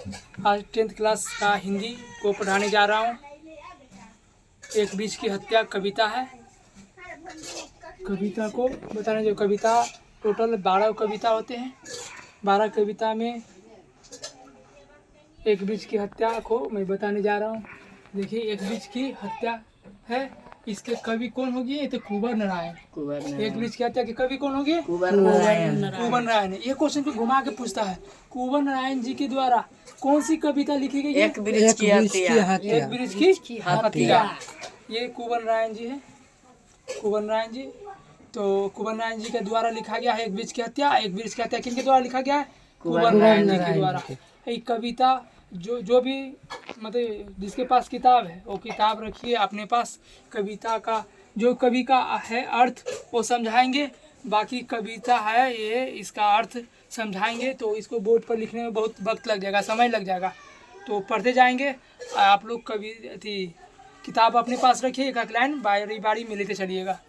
आज 10th class का हिंदी को पढ़ाने जा रहा हूँ। एक बीच की हत्या कविता है। कविता को बताने जो कविता टोटल 12 कविता होते हैं। 12 कविता में एक बीच की हत्या को मैं बताने जा रहा हूँ। देखिए, एक बीच की हत्या है। इसके कवि कौन होगी? ये तो कुंवर नारायण। एक बीच की हत्या के कवि कौन होगी? कुंवर नारायण। ये क्वेश्चन को घुमा के पूछता है, कुंवर नारायण जी के द्वारा कौन सी कविता लिखी गई है? एक वृक्ष की हत्या। एक वृक्ष की हत्या। ये कुंवर नारायण जी है। कुंवर नारायण जी, तो कुंवर नारायण जी के द्वारा लिखा गया है एक वृक्ष की हत्या। एक वृक्ष की हत्या किनके द्वारा लिखा गया है? कुंवर नारायण जी के द्वारा। एक कविता जो भी मतलब जिसके पास किताब है वो किताब रखिए अपने पास। कविता का जो कवि का है अर्थ वो समझाएंगे। बाकी कविता है ये, इसका अर्थ समझाएंगे तो इसको बोर्ड पर लिखने में बहुत वक्त लग जाएगा, समय लग जाएगा। तो पढ़ते जाएंगे। आप लोग किताब अपने पास रखिए, एक लाइन बारी बारी में लेते चलिएगा।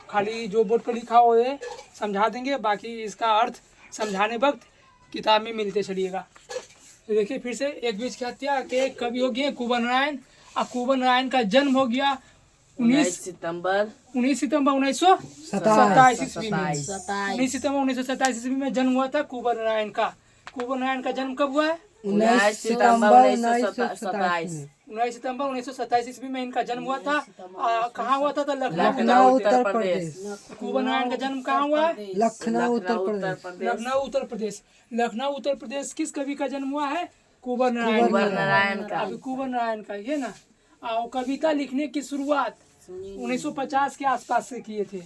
खाली जो बोर्ड पर लिखा हो ये समझा देंगे, बाकी इसका अर्थ समझाने वक्त किताब में मिलते चलिएगा। तो देखिए फिर से, एक बीच की हत्या के कवि हो गए कुंवर नारायण। और कुंवर नारायण का जन्म हो गया 19 सितंबर 1927 ईस्वी में। 19 सितंबर 1927 ईस्वी में जन्म हुआ था कुंवर नारायण का। कुंवर नारायण का जन्म कब हुआ है? 19 सितंबर 1927। 19 सितंबर 1927 ईस्वी में इनका जन्म हुआ था। कहाँ हुआ था? लखनऊ उत्तर प्रदेश। कुंवर नारायण का जन्म कहाँ हुआ है? लखनऊ उत्तर प्रदेश। लखनऊ उत्तर प्रदेश। लखनऊ उत्तर प्रदेश किस कवि का जन्म हुआ है? कुंवर नारायण का। अभी कुंवर नारायण का ये ना। कविता लिखने की शुरुआत 1950 के आसपास से किए थे।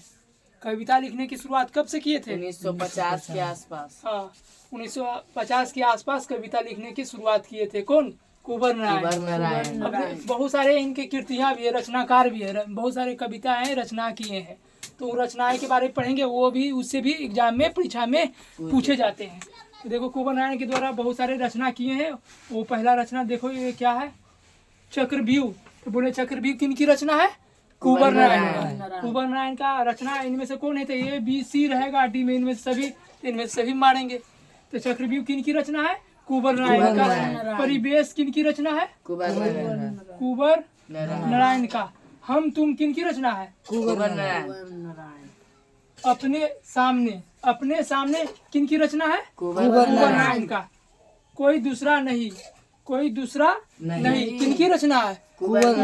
कविता लिखने की शुरुआत कब से किए थे? 1950 के आसपास। हाँ, 1950 के आसपास कविता लिखने की शुरुआत किए थे। कौन? कुंवर नारायण। अब बहुत सारे इनके कृतियाँ भी है, रचनाकार भी है, बहुत सारे कविता हैं रचना किए हैं। तो रचनाएं के बारे में पढ़ेंगे, वो भी उससे भी एग्जाम में परीक्षा में पूछे जाते हैं। तो देखो, कुंवर नारायण के द्वारा बहुत सारे रचना किए हैं। वो पहला रचना देखो, ये क्या है? चक्रव्यूह। तो बोले चक्रव्यूह किन की रचना है? कुंवर नारायण। कुंवर नारायण का रचना इनमें से कौन है? तो ए बी सी रहेगा, डी में इनमें से सभी मारेंगे। तो चक्रव्यूह किन की रचना है? कुंवर नारायण का। परिवेश किन की रचना है? कुंवर नारायण का। हम तुम किन की रचना है? कुंवर नारायण। अपने सामने किन की रचना है? कुंवर नारायण का। कोई दूसरा नहीं किन की रचना है? कुंवर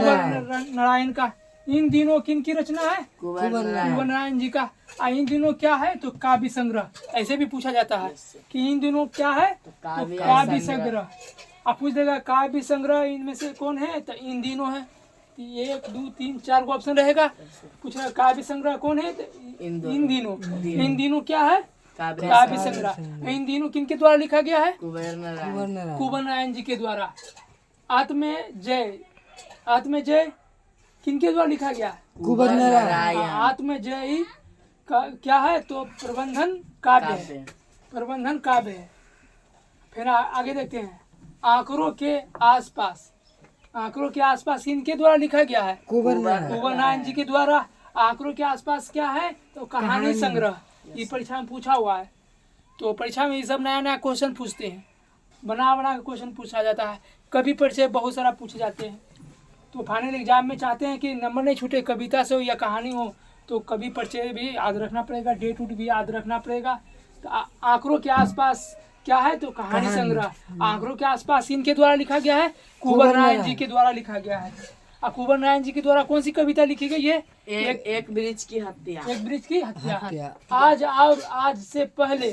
नारायण का। इन दिनों किन की रचना है? कुंवर नारायण जी का। इन दिनों क्या है? तो काव्य संग्रह। ऐसे भी पूछा जाता है कि इन दिनों क्या है? तो काव्य संग्रह। आप पूछ देगा काव्य संग्रह इनमें से कौन है? तो इन दिनों है। 1 2 3 4 को ऑप्शन रहेगा। पूछ रहा काव्य संग्रह कौन है? तो इन दिनों क्या है? काव्य संग्रह। इन दिनों किनके द्वारा लिखा गया है? कुंवर नारायण। कुंवर नारायण जी के द्वारा। आत्मजय किनके द्वारा लिखा गया है? कुंवर नारायण। आत्मजय का क्या है? तो प्रबंधन काव्य है। प्रबंधन काव्य है। फिर आगे देखते हैं। आंकड़ों के आसपास किनके द्वारा लिखा गया है? कुंवर नारायण जी के द्वारा। आंकड़ों के आसपास क्या है? तो कहानी संग्रह। ये परीक्षा में पूछा हुआ है। तो परीक्षा में ये सब नया नया क्वेश्चन पूछते हैं, बना के क्वेश्चन पूछा जाता है। कवि परिचय बहुत सारा पूछे जाते हैं। तो फाइनल एग्जाम में चाहते हैं कि नंबर नहीं छूटे, कविता से हो या कहानी हो, तो कवि परिचय भी याद रखना पड़ेगा, डेट उट भी याद रखना पड़ेगा। तो आंकड़ों के आसपास क्या है? तो कहानी संग्रह। आंकड़ों के आसपास इनके द्वारा लिखा गया है? कुंवर नारायण जी के द्वारा लिखा गया है। और कुंवर नारायण जी के द्वारा कौन सी कविता लिखी गई है? एक वृक्ष की हत्या। एक वृक्ष की हत्या। आज से पहले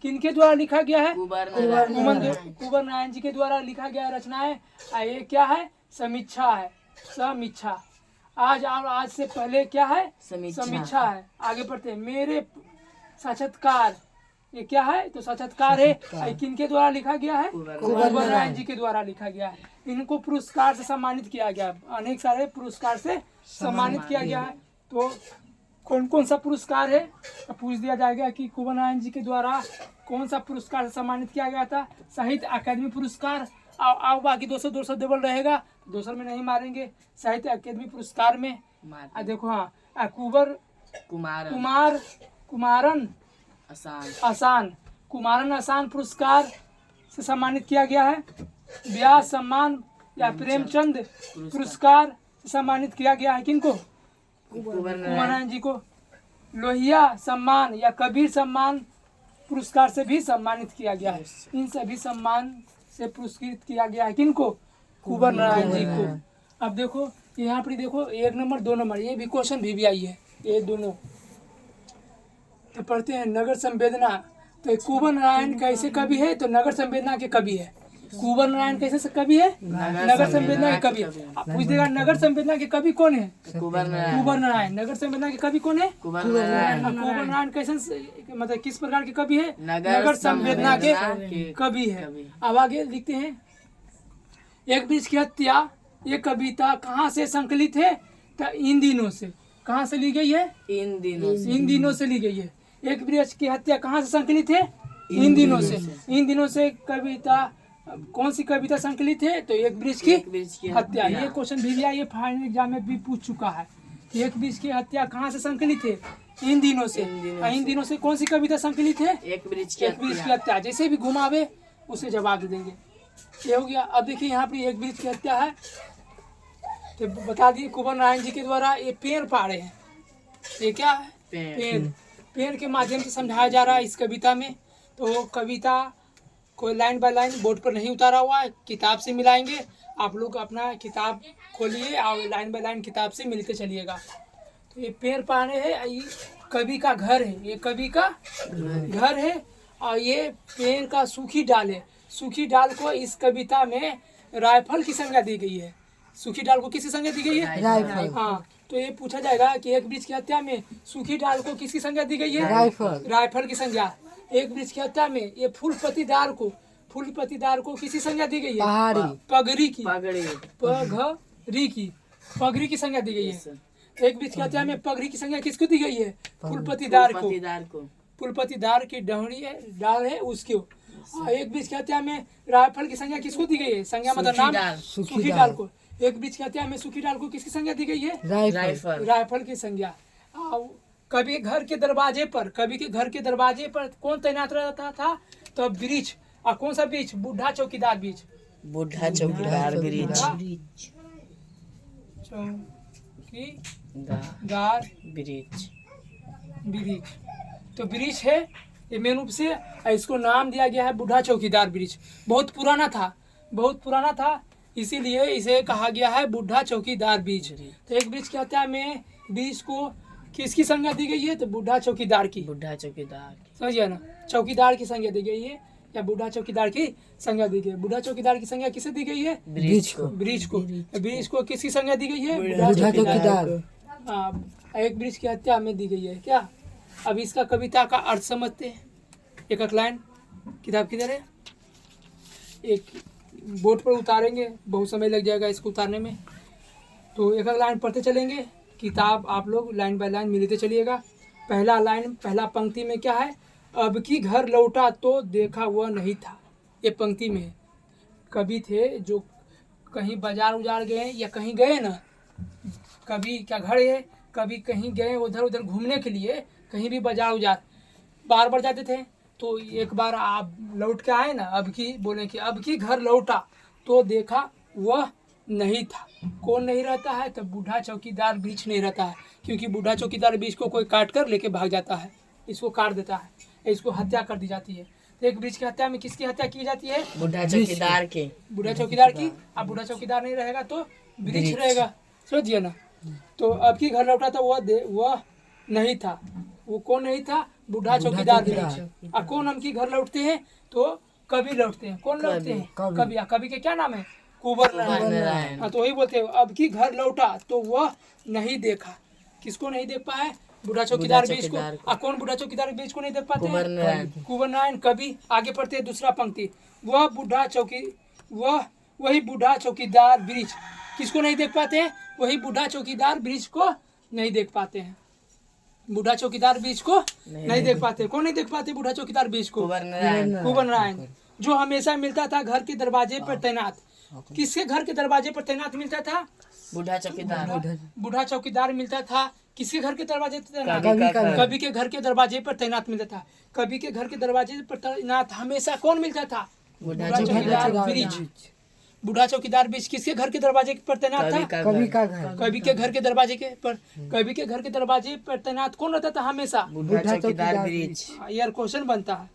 किनके द्वारा लिखा गया है? कुंवर नारायण जी के द्वारा लिखा गया रचना है। ये क्या है? समीक्षा है। समीक्षा। आज से पहले क्या है? समीक्षा है। आगे बढ़ते हैं। मेरे साक्षात्कार, ये क्या है? तो साक्षात्कार है। किनके द्वारा लिखा गया है? कुंवर नारायण जी के द्वारा लिखा गया है। इनको पुरस्कार से सम्मानित किया गया, अनेक सारे पुरस्कार से सम्मानित किया गया है। तो कौन कौन सा पुरस्कार है? तो पूछ दिया जाएगा कि कुंवर नारायण जी के द्वारा कौन सा पुरस्कार से सम्मानित किया गया था? साहित्य अकादमी पुरस्कार। आओ बाकी 200 डबल रहेगा, 200 में नहीं मारेंगे। साहित्य अकादमी पुरस्कार में देखो, हाँ, कुमारन आसान पुरस्कार से सम्मानित किया गया है। व्यास सम्मान या प्रेमचंद पुरस्कार से सम्मानित किया गया है किनको? कुंवर नारायण जी को। लोहिया सम्मान या कबीर सम्मान पुरस्कार से भी सम्मानित किया गया है। इन सभी सम्मान से पुरस्कृत किया गया है किनको? कुंवर नारायण जी को। अब देखो यहाँ पर देखो 1 नंबर 2 नंबर ये भी क्वेश्चन भी आई है, ये दोनों तो पढ़ते हैं। नगर संवेदना, तो कुंवर नारायण कैसे कवि है? तो नगर संवेदना के कवि है। कुंवर नारायण कैसे कवि है? नगर संवेदना के कवि। पूछ देगा नगर संवेदना के कवि कौन है? कुंवर कुंवर नारायण। नगर संवेदना के कवि कौन है? कुंवर नारायण। कुंवर नारायण कैसे मतलब किस प्रकार के कवि है? नगर संवेदना के कवि है। अब आगे लिखते हैं। एक वृक्ष की हत्या ये कविता कहाँ से संकलित है? तो इन दिनों से। कहाँ से ली गई है? इन दिनों से ली गई है। एक वृक्ष की हत्या कहाँ से संकलित है? इन दिनों से। इन दिनों से कविता, कौन सी कविता संकलित है? तो एक वृक्ष की हत्या। ये क्वेश्चन भी दिया, ये फाइनल एग्जाम में भी पूछ चुका है। एक वृक्ष की हत्या कहाँ से संकलित है? इन दिनों से। इन दिनों से कौन सी कविता संकलित है? एक वृक्ष की हत्या। जैसे भी घुमावे उसे जवाब दे देंगे। ये हो गया। अब देखिए यहाँ पर एक वृक्ष की हत्या है तो बता दिए कुंवर नारायण जी के द्वारा ये पेड़ पाड़े हैं। ये क्या है? पेड़ के माध्यम से समझाया जा रहा है इस कविता में। तो कविता कोई लाइन बाय लाइन बोर्ड पर नहीं उतारा हुआ है, किताब से मिलाएंगे। आप लोग अपना किताब खोलिए और लाइन बाय लाइन किताब से मिलते चलिएगा। तो ये पेड़ पाड़े है, ये कवि का घर है, ये कवि का घर है और ये पेड़ का सूखी डाल है। सूखी डाल को इस कविता में राइफल की संज्ञा दी गई है। सूखी डाल को किसकी संज्ञा दी गई है? राइफल। हाँ, तो ये पूछा जाएगा कि एक वृक्ष की हत्या में सूखी डाल को किसकी संज्ञा दी गई है? राइफल की संज्ञा। एक वृक्ष की हत्या में ये फूलपतिदार को किसी संज्ञा दी गई है? पगड़ी की पगड़ी की संज्ञा दी गई है। एक वृक्ष की हत्या में पगड़ी की संज्ञा किसको दी गई है? फूलपतिदार को। फूलपतिदार की डहरी है, डाल है उसको। एक वृक्ष की हत्या में राइफल की संज्ञा किसको दी गई है? संज्ञा मतलब नाम सूखी डाल को। एक वृक्ष की हत्या में सूखी डाल को किसकी संज्ञा दी गई है? राइफल की संज्ञा। कभी घर के दरवाजे पर कौन तैनात रहता था? तो वृक्ष। और कौन सा वृक्ष? बूढ़ा चौकीदार वृक्ष। वृक्ष। तो वृक्ष है ये मेन रूप से, इसको नाम दिया गया है बूढ़ा चौकीदार वृक्ष। बहुत पुराना था इसीलिए इसे कहा गया है बूढ़ा चौकीदार वृक्ष। तो एक वृक्ष की हत्या में वृक्ष को किसकी संज्ञा दी गई है? तो बूढ़ा चौकीदार की। समझिए ना, चौकीदार की संज्ञा दी गई है या बूढ़ा चौकीदार की संज्ञा दी गई है। बूढ़ा चौकीदार की संज्ञा किसे दी गई है? वृक्ष को किसकी संज्ञा दी गई है? बूढ़ा चौकीदार। एक वृक्ष की हत्या में दी गई है क्या? अब इसका कविता का अर्थ समझते हैं। एक लाइन किताब किधर है? एक बोर्ड पर उतारेंगे, बहुत समय लग जाएगा इसको उतारने में। तो एक लाइन पढ़ते चलेंगे, किताब आप लोग लाइन बाय लाइन मिलते चलिएगा। पहला पंक्ति में क्या है? अब की घर लौटा तो देखा वह नहीं था। ये पंक्ति में कवि थे जो कहीं बाजार उजार गए या कहीं गए ना, कवि क्या घर है, कभी कहीं गए उधर उधर घूमने के लिए, कहीं भी बाजार उजार बार बार जाते थे। तो एक बार आप लौट के आए ना, अब की घर लौटा तो देखा वह नहीं था। कौन नहीं रहता है? तो बूढ़ा चौकीदार वृक्ष नहीं रहता है, क्योंकि बूढ़ा चौकीदार वृक्ष को कोई काट कर लेके भाग जाता है, इसको काट देता है, इसको हत्या कर दी जाती है। तो एक वृक्ष की हत्या में किसकी हत्या की जाती है? बूढ़ा चौकीदार की। अब बूढ़ा चौकीदार नहीं रहेगा तो वृक्ष रहेगा, समझिए ना। तो अब की घर लौटा था वह नहीं था। वो कौन नहीं था? बूढ़ा चौकीदार वृक्ष। और कौन हम की घर लौटते हैं? तो कवि लौटते हैं। कौन लौटते हैं? कवि। कवि के क्या नाम है? कुंवर नारायण। हाँ, तो वही बोलते हैं अब की घर लौटा तो वह नहीं देखा। किसको नहीं देख पाए? बूढ़ा चौकीदार वृक्ष को। और कौन बूढ़ा चौकीदार वृक्ष को नहीं देख पाते? कुंवर नारायण कवि। आगे पढ़ते हैं दूसरा पंक्ति, वही बूढ़ा चौकीदार वृक्ष किसको नहीं देख पाते हैं? वही बूढ़ा चौकीदार वृक्ष को नहीं देख पाते हैं। बूढ़ा चौकीदार वृक्ष को नहीं देख पाते। कौन नहीं देख पाते बूढ़ा चौकीदार वृक्ष को? कुंवर नारायण, जो हमेशा मिलता था घर के दरवाजे पर तैनात। किसके घर के दरवाजे पर तैनात मिलता था? बूढ़ा चौकीदार मिलता था। किसके घर के दरवाजे पर तैनात? कवि के घर के दरवाजे पर तैनात मिलता था। कवि के घर के दरवाजे पर तैनात हमेशा कौन मिलता था? बूढ़ा बूढ़ा चौकीदार चौकीदार ब्रिज। बूढ़ा चौकीदार ब्रिज किसके घर के दरवाजे पर तैनात था? कभी का घर। कवि के घर के दरवाजे के पर। कवि के घर के दरवाजे पर तैनात कौन रहता था हमेशा? बूढ़ा चौकीदार ब्रिज। यार क्वेश्चन बनता है।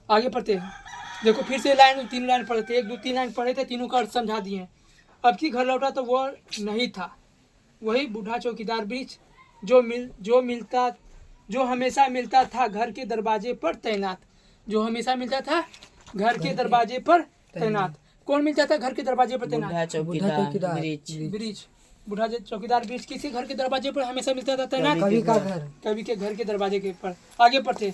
आगे पढ़ते हैं। देखो फिर से लाइन 3 लाइन पढ़े थे, 1 2 3 लाइन पढ़े थे, तीनों का अर्थ समझा दिए। अब की घर लौटा तो वो नहीं था, वही बूढ़ा चौकीदार ब्रिज जो हमेशा मिलता था घर के दरवाजे पर तैनात। जो हमेशा मिलता था घर के दरवाजे पर तैनात। कौन मिलता था घर के दरवाजे पर तैनात? बूढ़ा चौकीदार ब्रिज। ब्रिज। बूढ़ा चौकीदार ब्रिज किसी घर के दरवाजे पर हमेशा मिलता था तैनात? कवि का घर। कवि के घर के दरवाजे के पर। आगे पढ़ते।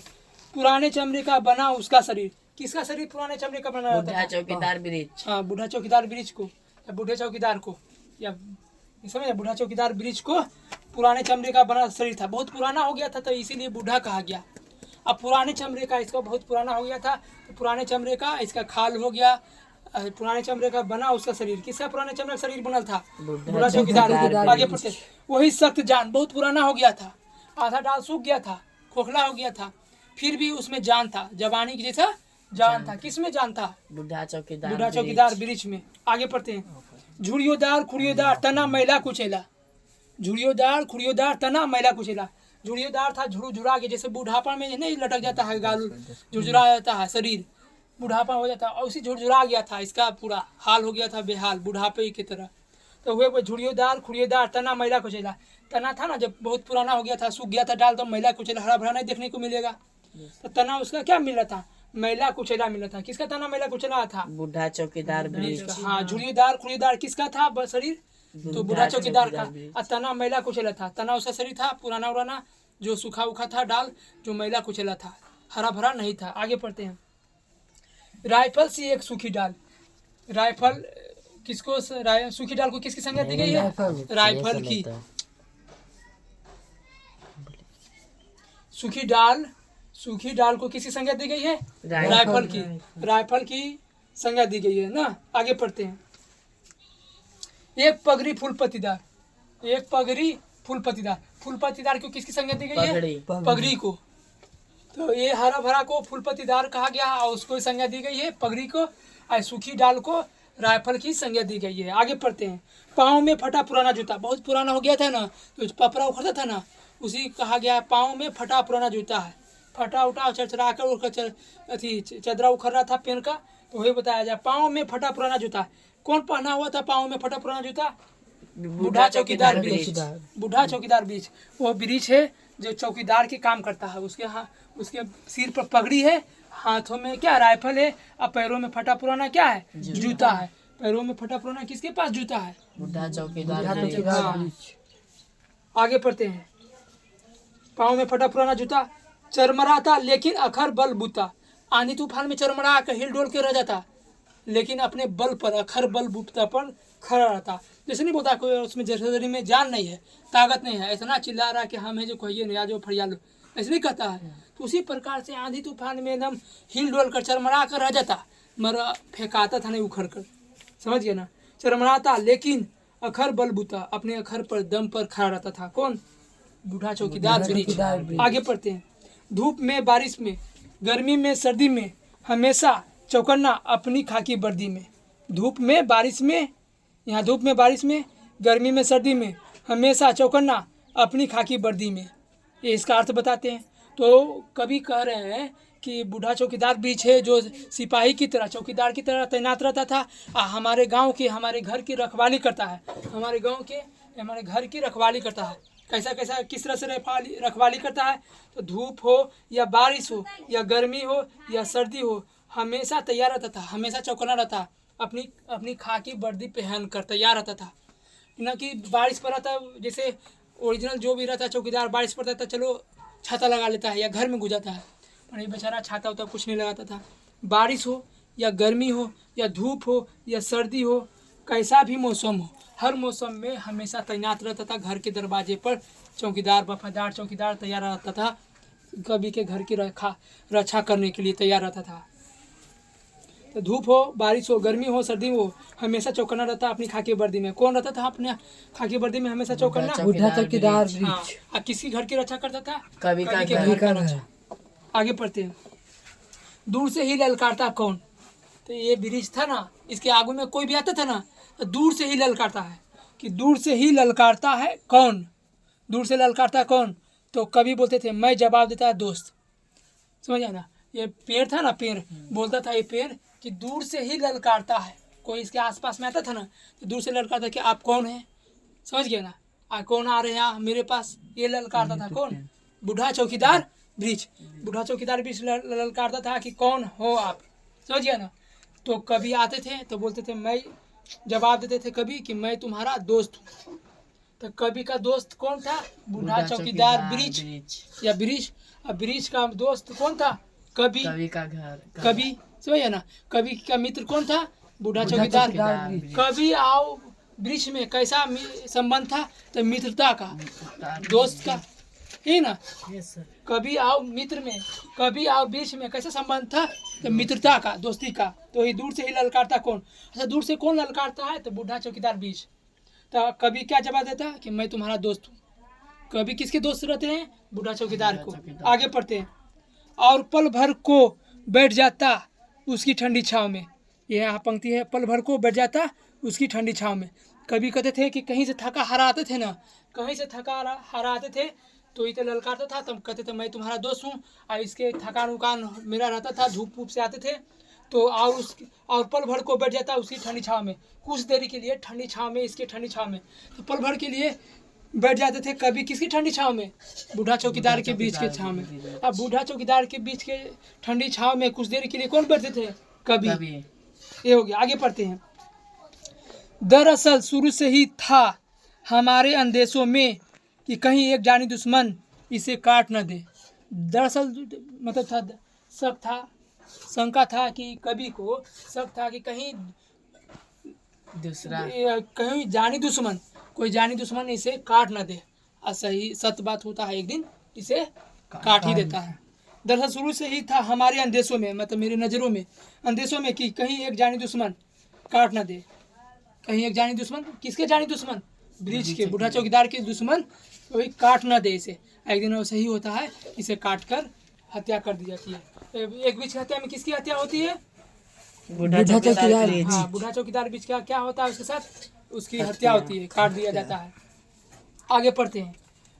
पुराने चमड़े का बना उसका शरीर। किसका शरीर पुराने चमड़े का बना रहता बूढ़ा था? चौकीदार ब्रिज। हाँ, बूढ़ा चौकीदार ब्रिज को या बूढ़े चौकीदार को या समझे, बूढ़ा चौकीदार ब्रिज को पुराने चमड़े का बना शरीर था। बहुत पुराना हो गया था तो इसीलिए बूढ़ा कहा गया। अब पुराने चमड़े का, इसका बहुत पुराना हो गया था तो पुराने चमड़े का इसका खाल हो गया। पुराने चमड़े का बना उसका शरीर। किसका पुराने चमड़े का शरीर बनल था? बूढ़ा चौकीदार। आगे पढ़ते। वही सख्त जान, बहुत पुराना हो गया था, आधा डाल सूख गया था, खोखला हो गया था, फिर भी उसमें जान था, जवानी की जैसा जान था। किस में जान था? बूढ़ा बूढ़ा चौकीदार ब्रिज में। आगे पढ़ते हैं। झुड़ियोदार खुड़ियोदार तना मैला कुचेला। झुड़ियोदार खुड़ियोदार तना मैला कुचेला। झुड़ियोदार था झुड़झुड़ा के, जैसे बुढ़ापा में नहीं लटक जाता है गाल, झुरझुरा जाता है शरीर, बुढ़ापा हो जाता है, और उसी झुरझुरा गया था, इसका पूरा हाल हो गया था बेहाल बुढ़ापे की तरह। तो हुए झुड़ियोदार खुड़ियोदार तना मैला कुचेला। तना था ना, जब बहुत पुराना हो गया था, सूख गया था डाल, तो मैला कुचेला हरा भरा नहीं देखने को मिलेगा। तो तना उसका क्या मिला था? मैला कुचेला मिला था। किसका तना मैला कुचेला था? बूढ़ा चौकीदार ब्रिज। हाँ, झुड़ियोदार खुड़ियोदार किसका था शरीर? तो बूढ़ा चौकीदार का। और तना मैला कुचेला था। तना उसका शरीर था पुराना उराना, जो सूखा उखा था डाल, जो मैला कुचेला था, हरा भरा नहीं था। आगे पढ़ते हैं। राइफल सी एक सूखी डाल। राइफल किसको सूखी डाल को किसकी संज्ञा दी गई है? राइफल की। सूखी डाल को किसकी संज्ञा दी गई है? राइफल की। राइफल की संज्ञा दी गई है ना। आगे पढ़ते हैं। एक पगड़ी फूल पत्तीदार। एक पगड़ी फूल पत्तीदार। फूल पत्तीदार को किसकी संज्ञा दी गई है? पगड़ी को। तो ये हरा भरा को फूल पत्तीदार कहा गया और उसको संज्ञा दी गई है पगड़ी को, और सूखी डाल को राइफल की संज्ञा दी गई है। आगे पढ़ते हैं। पाँव में फटा पुराना जूता। बहुत पुराना हो गया था ना, तो पपरा उखड़ता था ना, उसी कहा गया पाँव में फटा पुराना जूता है। फटा उठा चरचरा कर अथी चदरा उखड़ रहा था पेन का, तो वही बताया जाए। पाँव में फटा पुराना जूता। कौन पहना हुआ था पाँव में फटा पुराना जूता? बूढ़ा चौकीदार ब्रिज। बूढ़ा चौकीदार ब्रिज वो ब्रिज है जो चौकीदार के काम करता है। उसके सिर पर पगड़ी है, हाथों में क्या राइफल है, और पैरों में फटा पुराना क्या है? जूता है। पैरों में फटा पुराना किसके पास जूता है? बूढ़ा चौकीदार। आगे पढ़ते हैं। पाँव में फटा पुराना जूता। चरमराता लेकिन अखर बल बूता। आंधी तूफान में चरमरा कर हिल डोल के रह जाता, लेकिन अपने बल पर अखर बल बूता पर खड़ा रहता। जैसे नहीं बोलता कोई उसमें जर्जरी में जान नहीं है, ताकत नहीं है, इतना चिल्ला रहा कि हमें जो कहिए नहीं, जो फरिया लो, ऐसे नहीं कहता है। तो उसी प्रकार से आंधी तूफान में एकदम हिल डोल कर चरमरा कर रह जाता, मगर फेंकाता था नहीं उखड़ कर। समझ गया ना? चरमराता लेकिन अखर बल बूता, अपने अखर पर दम पर खड़ा रहता था। कौन? बूढ़ा चौकीदार ब्रिज। आगे पढ़ते हैं। धूप में बारिश में, गर्मी में सर्दी में, हमेशा चौकन्ना अपनी खाकी वर्दी में। धूप में बारिश में, यहाँ धूप में बारिश में, गर्मी में सर्दी में, हमेशा चौकन्ना अपनी खाकी वर्दी में। ये इसका अर्थ बताते हैं। तो कवि कह रहे हैं कि बूढ़ा चौकीदार ब्रिज है जो सिपाही की तरह, चौकीदार की तरह तैनात रहता था, हमारे गांव की, हमारे घर की रखवाली करता है। हमारे गांव के, हमारे घर की रखवाली करता है। कैसा कैसा किस तरह से रखवाली करता है? तो धूप हो या बारिश हो या गर्मी हो या सर्दी हो, हमेशा तैयार रहता था, हमेशा चौकन्ना रहता, अपनी खाकी वर्दी पहन कर तैयार रहता था। न कि बारिश पड़ा था, जैसे ओरिजिनल जो भी रहता चौकीदार, बारिश पड़ता था चलो छाता लगा लेता है या घर में घुस जाता है, पर ये बेचारा छाता उता कुछ नहीं लगाता था। बारिश हो या गर्मी हो या धूप हो या सर्दी हो, कैसा भी मौसम हो, हर मौसम में हमेशा तैनात रहता था। घर के दरवाजे पर चौकीदार, वफादार चौकीदार तैयार रहता था, कभी के घर की रक्षा करने के लिए तैयार रहता था। तो धूप हो, बारिश हो, गर्मी हो, सर्दी हो, हमेशा चौकन्ना रहता अपनी खाकी वर्दी में। कौन रहता था अपने खाकी वर्दी में हमेशा चौकन्ना? बूढ़ा चौकीदार ब्रिज। हाँ, किसकी घर की रक्षा करता था? कवि का के घर का रक्षा। आगे पढ़ते हैं। दूर से ही ललकारता कौन। तो ये ब्रिज था ना, इसके आगू में कोई भी आता था ना तो दूर से ही ललकारता है कि दूर से ही ललकारता है कौन, दूर से ललकारता है कौन। तो कभी बोलते थे मैं, जवाब देता है दोस्त। समझ आया ना, ये पेड़ था ना, पेड़ बोलता था ये पेड़ कि दूर से ही ललकारता है, कोई इसके आसपास में आता था ना तो दूर से ललकारता कि आप कौन हैं। समझ गया ना, कौन आ रहे हैं यहाँ मेरे पास, ये ललकारता था कौन, बूढ़ा चौकीदार ब्रिज। बूढ़ा चौकीदार ब्रिज ललकारता था कि कौन हो आप। समझ गया ना। तो कभी आते थे तो बोलते थे मैं, जवाब देते थे कभी कि मैं तुम्हारा दोस्त हूँ। तो कभी का दोस्त कौन था, बूढ़ा चौकीदार ब्रिज या ब्रिज। अब ब्रिज का दोस्त कौन था, कभी। कवि का घर, कभी समझिए ना, कभी का मित्र कौन था, बूढ़ा चौकीदार। कभी आओ ब्रिज में कैसा संबंध था, तो मित्रता का, दोस्त का, है ना। कभी आओ मित्र में, कभी आओ बीच में कैसा संबंध था, तो मित्रता का, दोस्ती का। तो ये दूर से ही ललकारता कौन। अच्छा, दूर से कौन ललकारता है, तो बूढ़ा चौकीदार बीच। तो कभी क्या जवाब देता कि मैं तुम्हारा दोस्त हूँ। कभी किसके दोस्त रहते हैं, बूढ़ा चौकीदार को। आगे पढ़ते हैं, और पल भर को बैठ जाता उसकी ठंडी छाँव में। ये यहाँ पंक्ति है, पल भर को बैठ जाता उसकी ठंडी छाँव में। कभी कहते थे कि कहीं से थका हारा आते थे ना, कहीं से थका हारा आते थे तो इतना ललकारता था, तब कहते थे मैं तुम्हारा दोस्त हूँ। और इसके थकान उकान मेरा रहता था, धूप वूप से आते थे तो, और पल भर को बैठ जाता उसकी ठंडी छाँव में, कुछ देरी के लिए ठंडी छाँव में, इसके ठंडी छाँव में। तो पल भर के लिए बैठ जाते थे कभी किसकी ठंडी छाँव में, बूढ़ा चौकीदार के बीच के छाँव में। अब बूढ़ा चौकीदार के बीच के ठंडी छाँव में कुछ देर के लिए कौन बैठते थे, कभी। ये हो गया। आगे पढ़ते हैं, दरअसल शुरू से ही था हमारे अंदेशों में कि कहीं एक जानी दुश्मन इसे काट न दे। दरअसल मतलब था, शक था, शंका था कि कभी को शक था कि कहीं दूसरा, कहीं जानी दुश्मन, कोई जानी दुश्मन इसे काट न दे। सही सत्य बात होता है, एक दिन इसे काट ही देता है। दरअसल शुरू से ही था हमारे अंदेशों में, मतलब मेरे नज़रों में, अंदेशों में कि कहीं एक जानी दुश्मन काट न दे। कहीं एक जानी दुश्मन, किसके जानी दुश्मन, ब्रिज के, बूढ़ा चौकीदार के दुश्मन वही काट न दे इसे। एक दिन वैसे ही होता है, इसे काट कर हत्या कर दी जाती है। एक बीच की हत्या में किसकी हत्या होती है, बूढ़ा चौकीदार। हाँ, बूढ़ा चौकीदार बीच का क्या होता है, उसके साथ उसकी हत्या होती है, काट दिया जाता है। आगे पढ़ते हैं,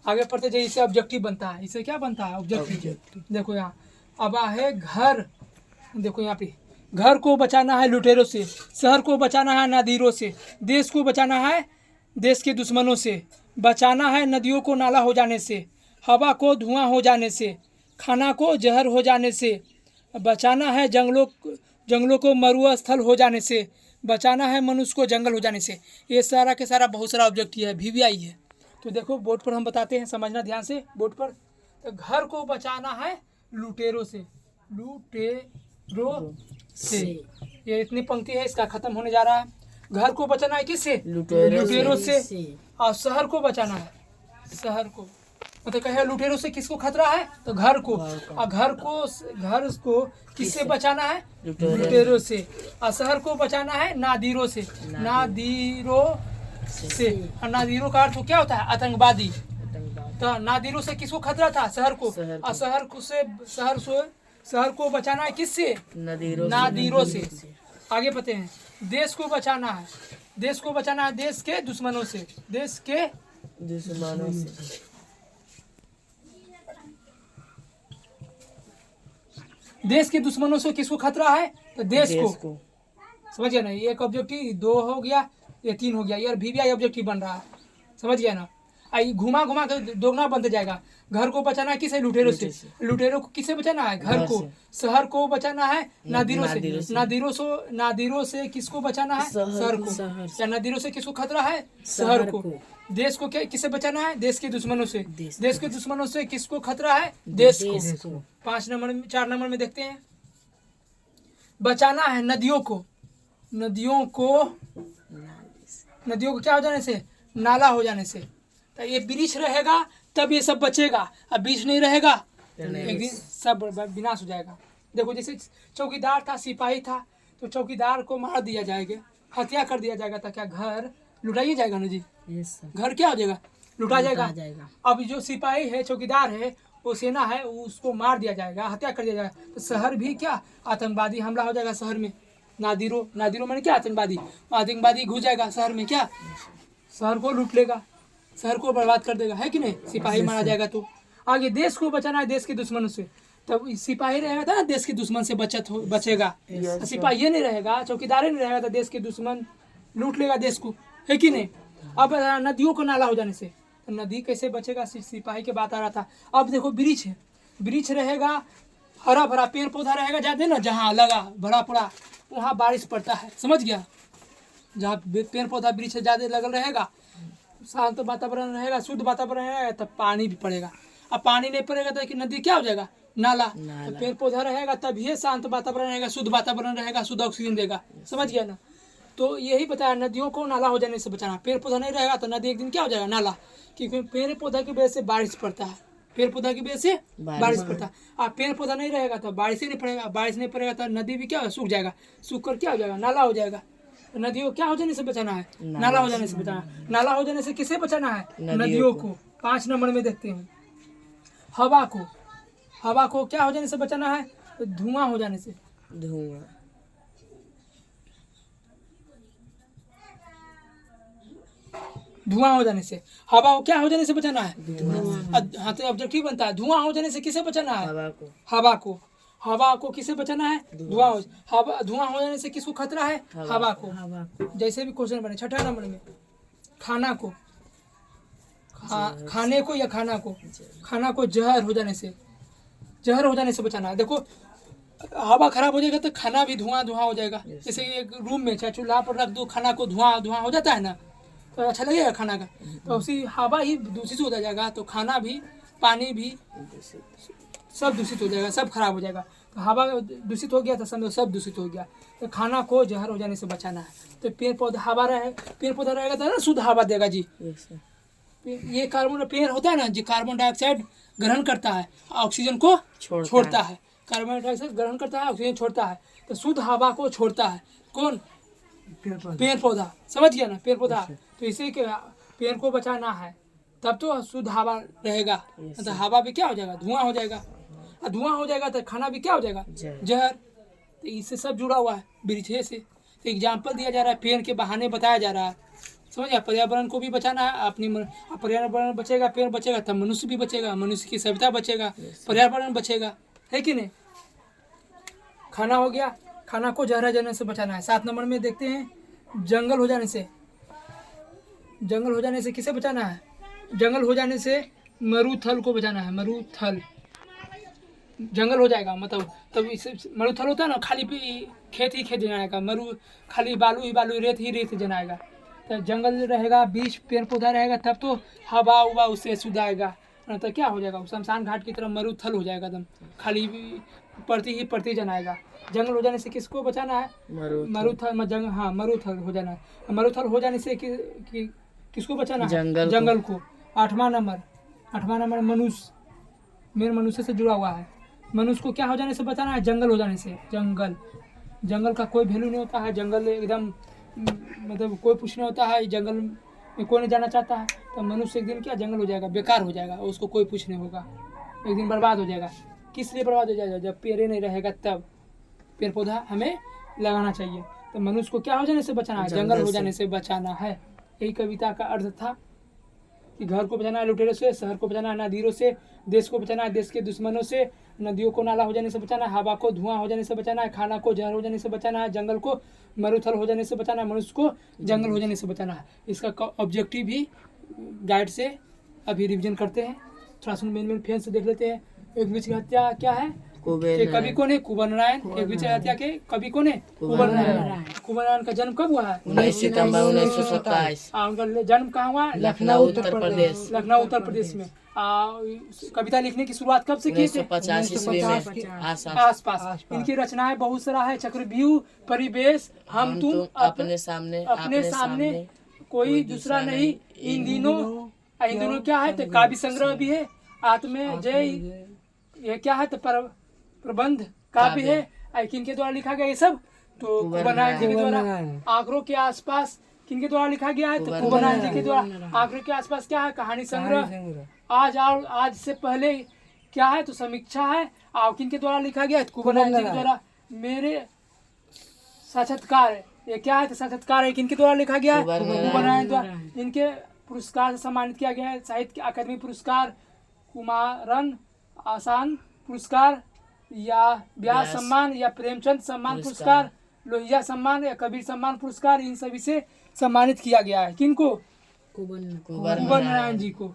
आगे पढ़ते जाइए, इससे ऑब्जेक्टिव बनता है। इससे क्या बनता है, ऑब्जेक्टिव। देखो यहाँ अब है घर, देखो यहाँ पे, घर को बचाना है लुटेरों से, शहर को बचाना है नादीरों से, देश को बचाना है देश के दुश्मनों से, बचाना है नदियों को नाला हो जाने से, हवा को धुआं हो जाने से, खाना को जहर हो जाने से, बचाना है जंगलों को मरुआ स्थल हो जाने से, बचाना है मनुष्य को जंगल हो जाने से। ये सारा के सारा बहुत सारा ऑब्जेक्टिव है, VVI है। तो देखो बोर्ड पर हम बताते हैं, समझना ध्यान से बोर्ड पर। तो घर को बचाना है लुटेरों से, लुटेरों से, ये इतनी पंक्ति है, इसका खत्म होने जा रहा है। घर को बचाना है किससे, लुटेरों से। और शहर को बचाना है, शहर को मतलब कहे लुटेरों से किसको खतरा है, तो घर को। और घर को किससे बचाना है, लुटेरों से। और शहर को बचाना है नादीरों से, नादीरों से। और नादीरों का अर्थ क्या होता है, आतंकवादी। तो नादीरों से किसको खतरा था, शहर को। और शहर को बचाना है किससे, नादीरों से। आगे बढ़ते हैं, देश को बचाना है, देश को बचाना है देश के दुश्मनों से, देश के दुश्मनों से। देश के दुश्मनों से किसको खतरा है, तो देश को। समझ गया ना, ये एक ऑब्जेक्टिव 2 हो गया, ये 3 हो गया, यार VVI ऑब्जेक्टिव बन रहा है। समझ गया ना, आई घुमा घुमा कर दोगुना बनते जाएगा। घर को बचाना है किसे, लुटेरों से। लुटेरों को किससे बचाना है, घर को। शहर को बचाना है नादीरों से, नादीरों से किसको बचाना है, शहर को। या नादीरों से किसको खतरा है, शहर को। देश को किससे बचाना है, देश के दुश्मनों से। देश के दुश्मनों से किसको खतरा है, देश को। 4 नंबर में देखते हैं, बचाना है नदियों को, नदियों को क्या हो जाने से, नाला हो जाने से। तो ये ब्रिज रहेगा तब ये सब बचेगा, अब ब्रिज नहीं रहेगा एक दिन सब विनाश हो जाएगा। देखो जैसे चौकीदार था, सिपाही था, तो चौकीदार को मार दिया जाएगा, हत्या कर दिया जाएगा, तो क्या घर लुटाइए जाएगा ना जी, घर क्या हो जाएगा, लुटा जाएगा। अब जो सिपाही है, चौकीदार है, वो सेना है उसको मार दिया जाएगा, हत्या कर दिया जाएगा, तो शहर भी क्या आतंकवादी हमला हो जाएगा शहर में। नादिरों मैंने क्या आतंकवादी घुस जाएगा शहर में, क्या शहर को लूट लेगा, शहर को बर्बाद कर देगा, है कि नहीं। सिपाही मारा जाएगा। तो आगे देश को बचाना है देश के दुश्मनों से, तब सिपाही रहेगा तो देश के दुश्मन से बचेगा। सिपाही नहीं रहेगा, चौकीदार नहीं रहेगा तो देश के दुश्मन लूट लेगा देश को, है कि नहीं। अब नदियों को नाला हो जाने से नदी कैसे बचेगा, सिपाही के बात आ रहा था। अब देखो वृक्ष है, वृक्ष रहेगा हरा भरा, पेड़ पौधा रहेगा ज़्यादा ना, जहाँ लगा भरा पड़ा वहाँ बारिश पड़ता है, समझ गया। जहाँ पेड़ पौधा वृक्ष ज़्यादा लगल रहेगा, शांत वातावरण रहेगा, शुद्ध वातावरण रहेगा, तब पानी भी पड़ेगा। अब पानी नहीं पड़ेगा तो कि नदी क्या हो जाएगा, नाला। तो पेड़ पौधा रहेगा तभी शांत वातावरण रहेगा, शुद्ध वातावरण रहेगा, शुद्ध ऑक्सीजन देगा, समझ गया ना। तो यही बताया, नदियों को नाला हो जाने से बचाना। पेड़ पौधा नहीं रहेगा तो नदी एक दिन क्या हो जाएगा, नाला। क्योंकि पेड़ पौधा की वजह से बारिश पड़ता है, पेड़ पौधा की वजह से बारिश पड़ता है। अब पेड़ पौधा नहीं रहेगा तो बारिश ही नहीं पड़ेगा, बारिश नहीं पड़ेगा तो नदी भी क्या सूख जाएगा, सूख कर क्या हो जाएगा, नाला हो जाएगा। तो नदियों क्या हो जाने से बचाना है, नाला हो जाने से बचाना। नाला हो जाने से किसे बचाना है, नदियों को। 5 नंबर में देखते हैं, हवा को। हवा को क्या हो जाने से बचाना है, तो धुआं हो जाने से। धुआं हो जाने से हवा को क्या हो जाने से बचाना है, हाँ। तो ऑब्जेक्टिव बनता है, धुआं हो जाने से किसे बचाना है, हवा को किसे बचाना है, धुआं हो जाने से किसको खतरा है, हवा को। जैसे भी क्वेश्चन बने 6 नंबर में, खाना को, खाने को या खाना को जहर हो जाने से बचाना है। देखो हवा खराब हो जाएगा तो खाना भी धुआं हो जाएगा। जैसे एक रूम में चाहे चूल्हा पर रख दो, खाना को धुआं हो जाता है ना, तो अच्छा लगेगा खाना का। तो उसी हवा ही दूषित हो जाएगा, तो खाना भी, पानी भी सब दूषित हो जाएगा, सब खराब हो जाएगा। तो हवा दूषित हो गया तो समझो सब दूषित हो गया। तो खाना को जहर हो जाने से बचाना है। तो पेड़ पौधा रहेगा तो ना शुद्ध हवा देगा जी। ये पेड़ होता है ना जी, कार्बन डाइऑक्साइड ग्रहण करता है, ऑक्सीजन को छोड़ता है। कार्बन डाइऑक्साइड ग्रहण करता है, ऑक्सीजन छोड़ता है, तो शुद्ध हवा को छोड़ता है कौन, पेड़ पौधा, समझ गया ना, पेड़ पौधा। तो इसे पेड़ को बचाना है, तब तो शुद्ध हवा रहेगा। तो हवा भी क्या हो जाएगा, धुआं हो जाएगा, और धुआं हो जाएगा तो खाना भी क्या हो जाएगा, जहर। तो इससे सब जुड़ा हुआ है वृक्ष से। तो एग्जाम्पल दिया जा रहा है, पेड़ के बहाने बताया जा रहा है, समझ गया। पर्यावरण को भी बचाना है, पर्यावरण बचेगा, पेड़ बचेगा तब मनुष्य भी बचेगा, मनुष्य की सभ्यता बचेगा, पर्यावरण बचेगा, है कि नहीं। खाना हो गया, खाना को जहर जाने से बचाना है। 7 नंबर में देखते हैं, जंगल हो जाने से किसे बचाना है, जंगल हो जाने से मरुथल को बचाना है। मरुथल जंगल हो जाएगा, मतलब तब इसे मरुथल होता है ना, खाली खेत ही खेत जनाएगा, खाली बालू ही बालू, रेत ही रेत जनाएगा। तो जंगल रहेगा, बीच पेड़ पौधा रहेगा, तब तो हवा उवा उससे शुद्ध आएगा। तो क्या हो जाएगा, शमशान घाट की तरफ मरुथल हो जाएगा, एकदम खाली पड़ती जनाएगा। जंगल हो जाने से किसको बचाना है, मरुथल। हाँ, मरुथल हो जाना है। मरुथल हो जाने से किसको बचाना है, जंगल को। 8वां नंबर मनुष्य, मेन मनुष्य से जुड़ा हुआ है। मनुष्य को क्या हो जाने से बचाना है, जंगल हो जाने से। जंगल का कोई वैल्यू नहीं होता है, जंगल एकदम मतलब कोई कुछ नहीं होता है, जंगल में कोई नहीं जाना चाहता है। तो मनुष्य एक दिन क्या जंगल हो जाएगा, बेकार हो जाएगा, उसको कोई कुछ नहीं होगा, एक दिन बर्बाद हो जाएगा। किस लिए बर्बाद हो जाएगा, जब पेड़ नहीं रहेगा तब। पेड़ पौधा हमें लगाना चाहिए। तो मनुष्य को क्या हो जाने से बचाना है, जंगल हो जाने से बचाना है। यही कविता का अर्थ था कि घर को बचाना है लुटेरों से, शहर को बचाना है नादिरों से, देश को बचाना है देश के दुश्मनों से, नदियों को नाला हो जाने से बचाना है, हवा को धुआं हो जाने से बचाना है, खाना को जहर हो जाने से बचाना है, जंगल को मरुथल हो जाने से बचाना है, मनुष्य को जंगल हो जाने से बचाना है। इसका ऑब्जेक्टिव भी गाइड से अभी रिविजन करते हैं, थोड़ा सा मेन फेन से देख लेते हैं। एक वृक्ष की हत्या क्या है, कवि कौन है, कुंवर नारायण। एक वृक्ष की हत्या के कवि कौन है, कुंवर नारायण। कुंवर नारायण का जन्म कब हुआ है, 19 सितंबर 1927। उनका जन्म कहाँ हुआ, लखनऊ उत्तर प्रदेश में। कविता लिखने की शुरुआत कब से की थी, 1950 ईस्वी में आसपास। इनकी रचनाएं बहुत सारा है, चक्रव्यूह, परिवेश, हम तुम, अपने सामने कोई दूसरा नहीं, इन दिनों क्या है, तो काव्य संग्रह भी है, आत्मजय, ये क्या है, तो प्रबंध काव्य है। किनके द्वारा लिखा गया ये सब, तो कुंवर नारायण जी के द्वारा। आंकड़ों के आसपास किनके द्वारा लिखा गया है, तो कुंवर नारायण जी के द्वारा। आंकड़ों के आसपास क्या है, कहानी संग्रह। आज से पहले क्या है तो समीक्षा है। और किन के द्वारा लिखा गया है? कुंवर नारायण जी के द्वारा। मेरे साक्षात्कार है, ये क्या है तो साक्षात्कार है, किन के द्वारा लिखा गया है? कुंवर नारायण द्वारा। इनके पुरस्कार से सम्मानित किया गया है। साहित्य अकादमी पुरस्कार, कुमारन आसान पुरस्कार, या व्यास सम्मान, या प्रेमचंद सम्मान पुरस्कार, लोहिया सम्मान, या कबीर सम्मान पुरस्कार, इन सभी से सम्मानित किया गया है। किनको? कुंवर नारायण जी को।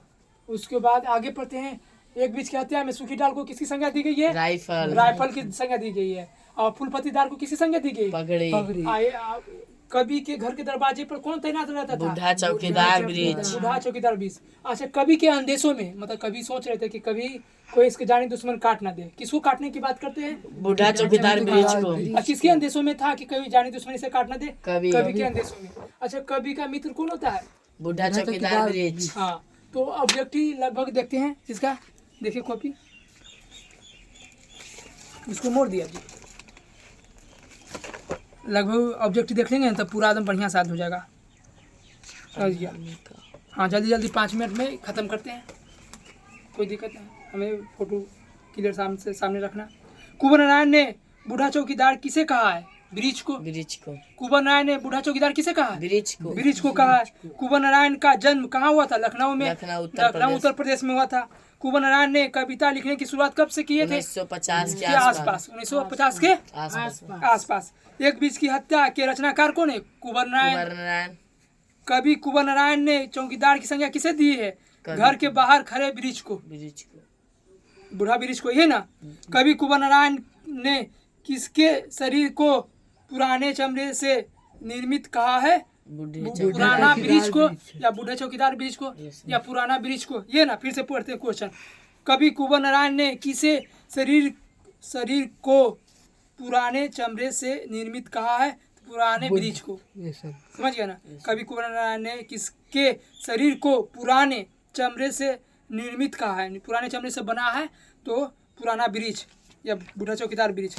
उसके बाद आगे पढ़ते हैं। एक बीच की हत्या में सूखी डाल को किसकी संज्ञा दी गई है? राइफल की संज्ञा दी गई है। और फूलपत्तीदार को किसकी संज्ञा दी गई? पगड़ी। कवि के घर के दरवाजे पर कौन तैनात रहता था? बूढ़ा चौकीदार ब्रिज। बूढ़ा चौकीदार ब्रिज। अच्छा, कवि के अंदेशों में, मतलब कवि सोच रहे थे कि कभी कोई इसके जानी दुश्मन काट ना दे। किसको काटने की बात करते हैं? बूढ़ा चौकीदार ब्रिज को। किसके अंदेशों में था कि कभी जानी दुश्मन इसे काट ना दे? कवि के अंदेशों में। अच्छा, कवि का मित्र कौन होता है? बूढ़ा चौकीदार ब्रिज। हाँ, तो ऑब्जेक्टिव लगभग देखते हैं इसका। देखिए कॉपी, इसको मोड़ दिया जी। लगभग ऑब्जेक्टिव देख लेंगे तब पूरा एकदम बढ़िया साथ हो जाएगा। समझ गया? हाँ, जल्दी जल्दी 5 मिनट में ख़त्म करते हैं, कोई दिक्कत नहीं। हमें फोटो क्लियर सामने रखना। कुंवर नारायण ने बूढ़ा चौकीदार किसे कहा है? ब्रिज को। कुंवर नारायण ने बूढ़ा चौकीदार किसे कहा? ब्रिज को कहा है। कुंवर नारायण का जन्म कहाँ हुआ था? लखनऊ में। लखनऊ उत्तर प्रदेश में हुआ था। कुंवर नारायण ने कविता लिखने की शुरुआत कब से किए थे? 1950 के आसपास। 1950 के आसपास। एक बीच की हत्या के रचनाकार कौन है? कुंवर नारायण। कवि कुंवर नारायण ने चौकीदार की संज्ञा किसे दी है? घर के बाहर खड़े ब्रिज को। बूढ़ा ब्रिज को, ये ना। कवि कुंवर नारायण ने किसके शरीर को पुराने चमड़े से निर्मित कहा है? पुराना ब्रिज को, या बूढ़े चौकीदार ब्रिज को, या पुराना ब्रिज को? ये ना, फिर से पढ़ते हैं क्वेश्चन। कवि कुंवर नारायण ने किसे शरीर को पुराने चमड़े से निर्मित कहा है? पुराने ब्रिज को। समझ गया ना? कवि कुंवर नारायण ने किसके शरीर को पुराने चमड़े से निर्मित कहा है? पुराने चमड़े से बना है तो पुराना ब्रिज या बूढ़ा चौकीदार ब्रिज।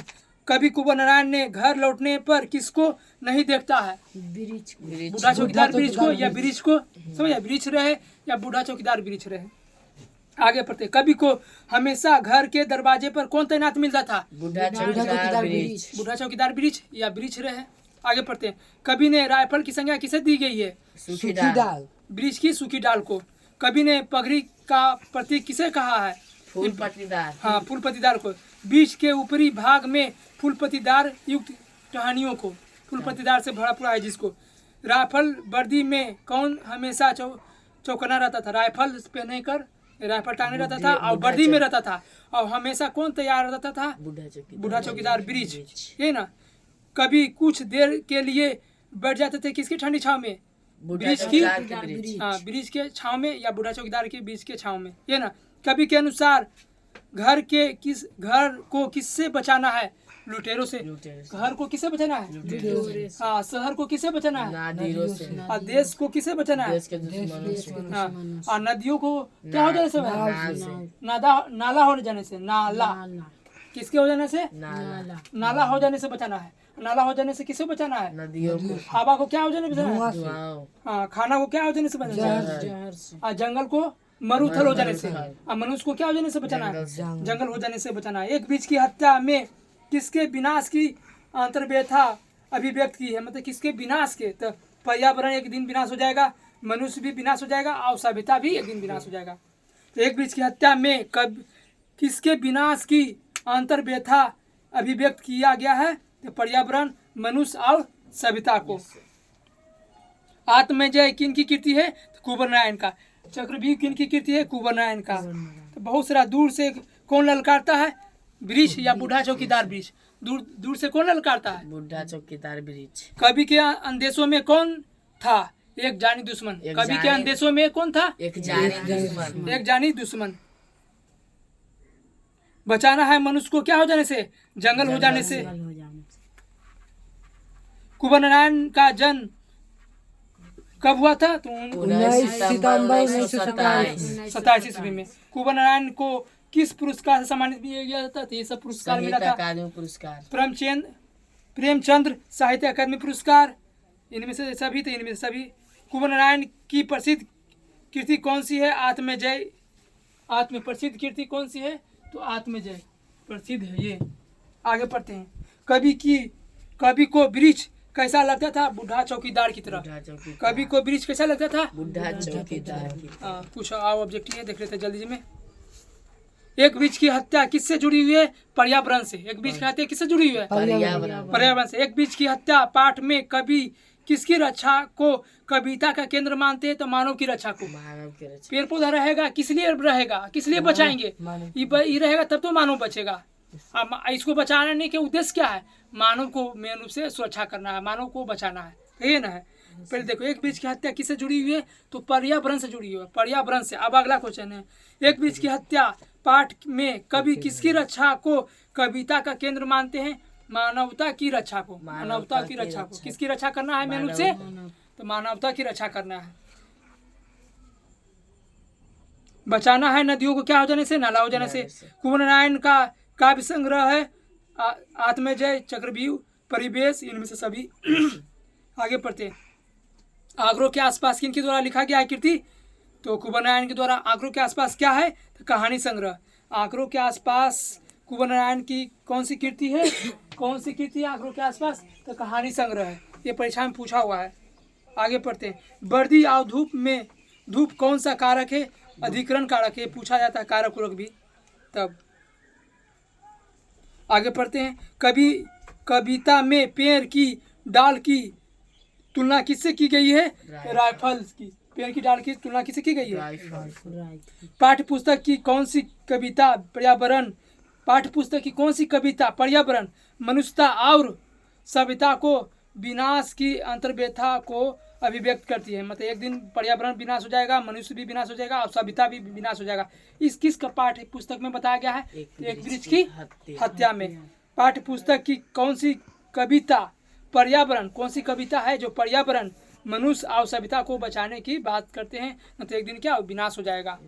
कवि कुंवर नारायण ने घर लौटने पर किसको नहीं देखता है? ब्रिज। बूढ़ा चौकीदार ब्रिज को या ब्रिज को? समझ, ब्रिज रहे या बूढ़ा चौकीदार ब्रिज रहे। आगे पढ़ते। कवि को हमेशा घर के दरवाजे पर कौन तैनात मिलता था? बूढ़ा चौकीदार ब्रिज या ब्रिज रहे। आगे पढ़ते हैं। कवि ने राइफल की संज्ञा किसे दी गई है? सूखी डाल। ब्रिज की सूखी डाल को। कवि ने पगड़ी का प्रतीक किसे कहा है? फूलपत्तीदार। हाँ, फूलपत्तीदार को। बीच के ऊपरी भाग में फूलपत्तीदार युक्त टहनियों को, फूलपत्तीदार से भरा पूरा है जिसको। राइफल वर्दी में कौन हमेशा चौकना रहता था? राइफल पहने कर राइफल टांगने रहता था और वर्दी में रहता था। और हमेशा कौन तैयार रहता था? बूढ़ा चौकीदार ब्रिज। ये ना। कभी कुछ देर के लिए बैठ जाते थे किसकी ठंडी छाव में? ब्रिज की। हाँ, ब्रिज के छाव में या बूढ़ा चौकीदार के ब्रिज के छाव में। ये ना। कवि के अनुसार घर को किससे बचाना है? लुटेरों से। घर को किससे बचाना है? हाँ, शहर को किससे बचाना है? और देश को किससे बचाना है? हाँ, और नदियों को क्या हो जाने से? नाला हो जाने से। नाला किसके हो जाने से? नाला हो जाने से बचाना है। नाला हो जाने से किसे बचाना है? नदियों को। हवा को क्या हो जाने से बचाना है? हाँ, खाना को क्या हो जाने से बचाना है? और जंगल को मरुथल हो जाने से। और मनुष्य को क्या हो जाने से बचाना है? जंगल हो जाने से बचाना है। एक बीच की हत्या में किसके विनाश की अंतर्व्यथा अभिव्यक्त की है? मतलब किसके विनाश के? तो पर्यावरण एक दिन विनाश हो जाएगा, मनुष्य भी विनाश हो जाएगा, और सभ्यता भी एक दिन विनाश हो जाएगा। तो एक बीच की हत्या में किसके विनाश की अंतर्व्यथा अभिव्यक्त किया गया है? तो पर्यावरण, मनुष्य और सभ्यता को। आत्मजय किन की कृति है? तो कुंवर नारायण का। चक्रव्यूह किन की कृति है? कुंवर नारायण का। तो बहुत सारा दूर से कौन ललकारता है? ब्रिज या बूढ़ा चौकीदार ब्रिज। दूर से कौन ललकारता है? बूढ़ा चौकीदार ब्रिज। कवि के अंदेशों में कौन था? एक जानी दुश्मन। कवि के अंदेशों में कौन था? एक जानी दुश्मन। बचाना है मनुष्य को क्या हो जाने से? जंगल हो जाने से। कुंवर नारायण का जन्म कब हुआ था? तो 19 सितंबर 1927 ईस्वी में। कुंवर नारायण को किस पुरस्कार से सम्मानित किया गया था? तो ये सब पुरस्कार मिला था। प्रेमचंद्र साहित्य अकादमी पुरस्कार, इनमें से सभी थे। इनमें से सभी। कुंवर नारायण की प्रसिद्ध कृति कौन सी है? आत्मजय। प्रसिद्ध कृति कौन सी है? तो आत्मजय प्रसिद्ध है ये। आगे पढ़ते हैं। कवि को वृक्ष कैसा लगता था? बुढ़ा चौकीदार की तरह। बुढ़ा चौकीदार। कवि को वृक्ष कैसा लगता था? बुढ़ा चौकीदार की हाँ, कुछ आओ ऑब्जेक्टिव है, देख लेते हैं जल्दी में। एक वृक्ष की हत्या किससे जुड़ी हुई है? पर्यावरण से। एक वृक्ष की हत्या किससे जुड़ी हुई है? पर्यावरण। पर्यावरण से। एक वृक्ष की हत्या पाठ में कवि किसकी रक्षा को कविता का केंद्र मानते हैं? तो मानव की रक्षा को। मानव के रक्षा। पेड़ पौधा रहेगा किस लिए रहेगा? किस लिए बचाएंगे? ये रहेगा तब तो मानव बचेगा। अब इसको बचाने के उद्देश्य क्या है? मानव को मेन रूप से सुरक्षा करना है, मानव को बचाना है, ये ना है। पहले देखो, एक वृक्ष की हत्या किससे जुड़ी हुई है? तो पर्यावरण से जुड़ी हुई है, पर्यावरण से। अब अगला क्वेश्चन है, एक वृक्ष की हत्या पाठ में कवि किसकी रक्षा को कविता का केंद्र मानते हैं? मानवता की रक्षा को। मानवता की रक्षा को। किसकी रक्षा करना है मेन रूप से? तो मानवता की रक्षा करना है। बचाना है नदियों को क्या हो जाने से? नाला हो जाने से। कुंवर नारायण का काव्य संग्रह है आत्मजय, चक्रव्यूह, परिवेश, इनमें से सभी। आगे पढ़ते हैं। आगरों के आसपास किनके द्वारा लिखा गया है कृति? तो कुंवर नारायण के द्वारा। आगरों के आसपास क्या है? तो कहानी संग्रह। आगरों के आसपास कुंवर नारायण की कौन सी कृति है? कौन सी कृति है आगरों के आसपास? तो कहानी संग्रह है। ये परीक्षा में पूछा हुआ है। आगे पढ़ते हैं। वर्दी और धूप में धूप कौन सा कारक है? अधिकरण कारक है, पूछा जाता है कारक उरक भी तब। आगे पढ़ते हैं। कविता में पेड़ की डाल की तुलना किससे की गई है? राइफल की। पेड़ की डाल की तुलना किससे की गई है? पाठ्य पुस्तक की कौन सी कविता पर्यावरण? पाठ्य पुस्तक की कौन सी कविता पर्यावरण, मनुष्यता और सभ्यता को विनाश की अंतर्व्यथा को अभिव्यक्त करती है? मतलब एक दिन पर्यावरण विनाश हो जाएगा, मनुष्य भी विनाश हो जाएगा और सभ्यता भी विनाश हो जाएगा। इस किस का पाठ्य पुस्तक में बताया गया है? एक वृक्ष की हत्या में। पाठ्य पुस्तक की कौन सी कविता पर्यावरण, कौन सी कविता है जो पर्यावरण, मनुष्य और सभ्यता को बचाने की बात करते हैं? तो एक दिन क्या विनाश हो जाएगा।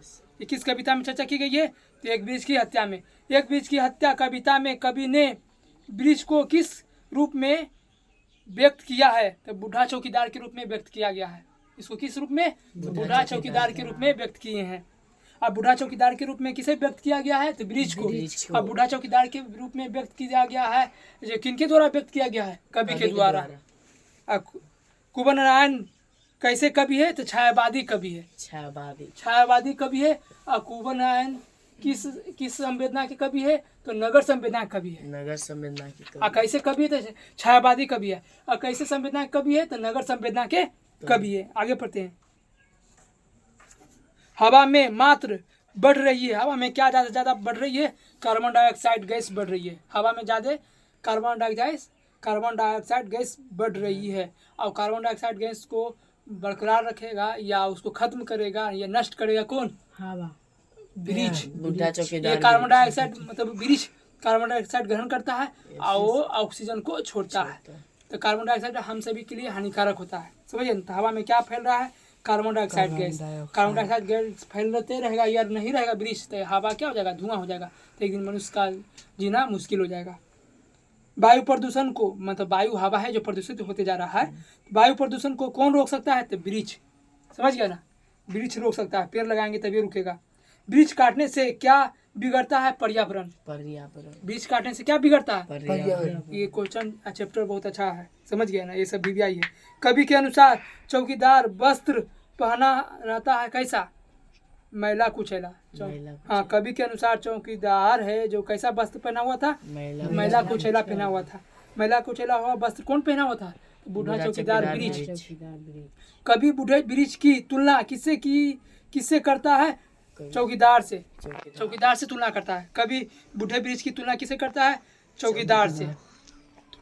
ये किस कविता में चर्चा की गई है? तो एक वृक्ष की हत्या में। एक वृक्ष की हत्या कविता में कवि ने वृक्ष को किस रूप में व्यक्त किया है? तो बुढ़ा चौकीदार के रूप में व्यक्त किया गया है। इसको किस रूप में? बुढ़ा चौकीदार के रूप में व्यक्त किए हैं। अब बुढ़ा चौकीदार के रूप में किसे व्यक्त किया गया है? तो वृक्ष को। अब बुढ़ा चौकीदार के रूप में व्यक्त किया गया है, जो किनके द्वारा व्यक्त किया गया है? कवि के द्वारा। कुंवर नारायण कैसे कवि है? तो छायावादी कवि है। छायावादी कवि है। और कुंवर नारायण किस संवेदना के कवि है? तो नगर संवेदना कवि है। नगर संवेदना की कवि। और कैसे कवि है? तो छायावादी कवि है। और कैसे संवेदना के कवि है? तो नगर संवेदना के कवि है। आगे पढ़ते हैं। हवा में मात्र बढ़ रही है। हवा में क्या ज़्यादा से ज़्यादा बढ़ रही है? कार्बन डाइऑक्साइड गैस बढ़ रही है। हवा में ज़्यादा कार्बन डाइऑक्साइड गैस बढ़ रही है। और कार्बन डाइऑक्साइड गैस को बरकरार रखेगा या उसको खत्म करेगा या नष्ट करेगा कौन? हवा, वृक्ष। बुढ़ा चौकीदार। ये कार्बन डाइऑक्साइड मतलब वृक्ष कार्बन डाइऑक्साइड ग्रहण करता है और ऑक्सीजन को छोड़ता है। तो कार्बन डाइऑक्साइड हम सभी के लिए हानिकारक होता है, समझिए। तो हवा में क्या फैल रहा है? Carbon dioxide gas. Carbon dioxide gas फैलते रहेगा या नहीं रहेगा वृक्ष, तो हवा क्या हो जाएगा? धुआं हो जाएगा। तो एक दिन मनुष्य का जीना मुश्किल हो जाएगा। वायु प्रदूषण को, मतलब वायु हवा है जो प्रदूषित होते जा रहा है, वायु प्रदूषण को कौन रोक सकता है? तो वृक्ष। समझ गया ना? वृक्ष रोक सकता है। पेड़ लगाएंगे तभी रुकेगा। वृक्ष काटने से क्या बिगड़ता है? पर्यावरण। वृक्ष काटने से क्या बिगड़ता है? पर्यावरण। ये क्वेश्चन चैप्टर बहुत अच्छा है, समझ गया ना? ये सब भी आई है। कवि के अनुसार चौकीदार वस्त्र पहना रहता है कैसा? मैला कुचैला। हाँ, कवि के अनुसार चौकीदार है जो कैसा वस्त्र पहना हुआ था? मैला कुचैला पहना हुआ था। मैला कुचैला हुआ वस्त्र कौन पहना हुआ था? बूढ़ा चौकीदार वृक्ष। कवि बूढ़े वृक्ष की तुलना किससे करता है? चौकीदार से। चौकीदार से तुलना करता है। कभी बूढ़े वृक्ष की तुलना किसे करता है? चौकीदार से।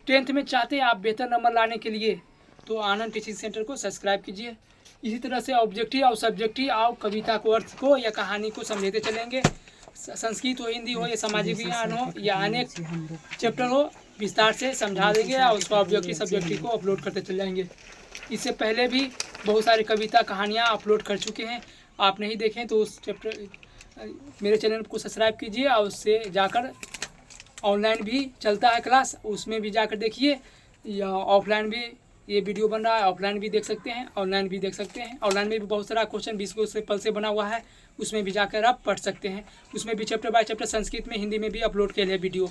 10th में चाहते हैं आप बेहतर नंबर लाने के लिए तो आनंद टीचिंग सेंटर को सब्सक्राइब कीजिए। इसी तरह से ऑब्जेक्टिव और सब्जेक्टिव और कविता को, अर्थ को या कहानी को समझते चलेंगे। संस्कृत हो, हिंदी हो या सामाजिक विज्ञान हो या अनेक चैप्टर हो, विस्तार से समझा देंगे और उसको ऑब्जेक्टिव सब्जेक्टिव को अपलोड करते चल जाएंगे। इससे पहले भी बहुत सारी कविता कहानियाँ अपलोड कर चुके हैं। आप नहीं देखें तो उस चैप्टर मेरे चैनल को सब्सक्राइब कीजिए और उससे जाकर ऑनलाइन भी चलता है क्लास, उसमें भी जाकर देखिए या ऑफलाइन भी ये वीडियो बन रहा है, ऑफलाइन भी देख सकते हैं, ऑनलाइन भी देख सकते हैं। ऑनलाइन में भी बहुत सारा क्वेश्चन 20 से पल से बना हुआ है, उसमें भी जाकर आप पढ़ सकते हैं। उसमें भी चैप्टर बाय चैप्टर संस्कृत में, हिंदी में भी अपलोड किया है वीडियो।